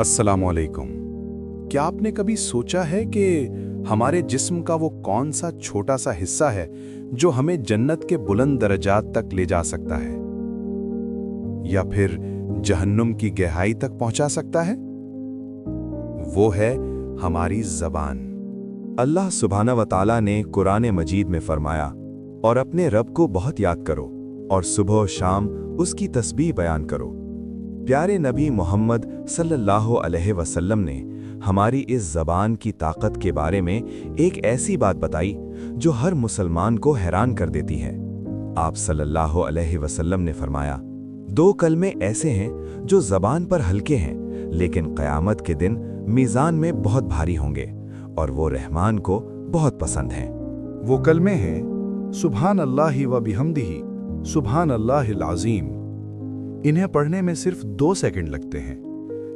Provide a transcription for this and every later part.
अस्सलाम वालेकुम। क्या आपने कभी सोचा है कि हमारे जिस्म का वो कौन सा छोटा सा हिस्सा है जो हमें जन्नत के बुलंद दर्जात तक ले जा सकता है या फिर जहन्नुम की गहराई तक पहुंचा सकता है? वो है हमारी ज़बान। अल्लाह सुब्हाना व तआला ने कुरान मजीद में फरमाया, और अपने रब को बहुत याद करो और सुबह शाम उसकी तस्बीह बयान करो। प्यारे नबी मोहम्मद सल्लल्लाहु अलैहि वसल्लम ने हमारी इस ज़बान की ताकत के बारे में एक ऐसी बात बताई जो हर मुसलमान को हैरान कर देती है। आप सल्लल्लाहु अलैहि वसल्लम ने फरमाया, दो कलमे ऐसे हैं जो ज़बान पर हल्के हैं लेकिन क़यामत के दिन मीज़ान में बहुत भारी होंगे और वो रहमान को बहुत पसंद हैं। वो कलमे हैं सुभान अल्लाहि व बिहम्दिही, सुभान अल्लाहिल अज़ीम। इन्हें पढ़ने में सिर्फ 2 सेकंड लगते हैं,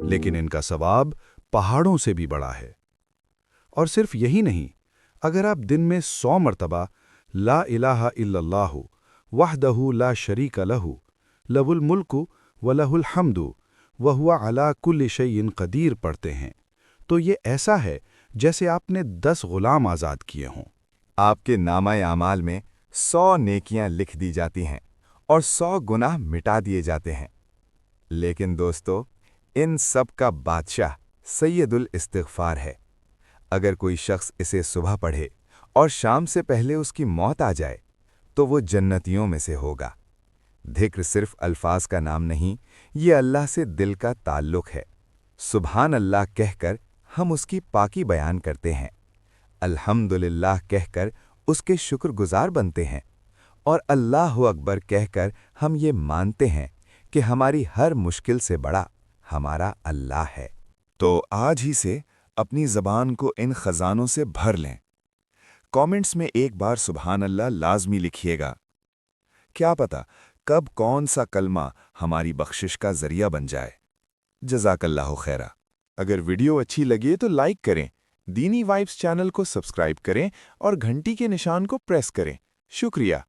लेकिन इनका सवाब पहाड़ों से भी बड़ा है। और सिर्फ यही नहीं, अगर आप दिन में 100 मरतबा ला इलाहा इल्लल्लाहु वहदहु ला शरीका लहु लहुल मुल्कु व लहुल हम्दु व हुवा अला कुल्लि शैइन क़दीर पढ़ते हैं, तो ये ऐसा है जैसे आपने 10 गुलाम आज़ाद किए हों। आपके नामा आमाल में 100 नेकियां लिख दी जाती हैं और 100 गुनाह मिटा दिए जाते हैं। लेकिन दोस्तों, इन सब का बादशाह सैयदुल इस्तिग़फ़ार है। अगर कोई शख्स इसे सुबह पढ़े और शाम से पहले उसकी मौत आ जाए तो वो जन्नतियों में से होगा। धिक्र सिर्फ अल्फाज का नाम नहीं, ये अल्लाह से दिल का ताल्लुक़ है। सुभान अल्लाह कहकर हम उसकी पाकी बयान करते हैं, अल्हम्दुलिल्लाह कहकर उसके शुक्रगुजार बनते हैं और अल्लाहु अकबर कहकर हम ये मानते हैं कि हमारी हर मुश्किल से बड़ा हमारा अल्लाह है। तो आज ही से अपनी ज़बान को इन ख़ज़ानों से भर लें। कमेंट्स में एक बार सुभान अल्लाह लाज़मी लिखिएगा। क्या पता कब कौन सा कलमा हमारी बख्शिश का ज़रिया बन जाए। जज़ाकल्लाहु खैरा। अगर वीडियो अच्छी लगे तो लाइक करें, दीनी वाइब्स चैनल को सब्सक्राइब करें और घंटी के निशान को प्रेस करें। शुक्रिया।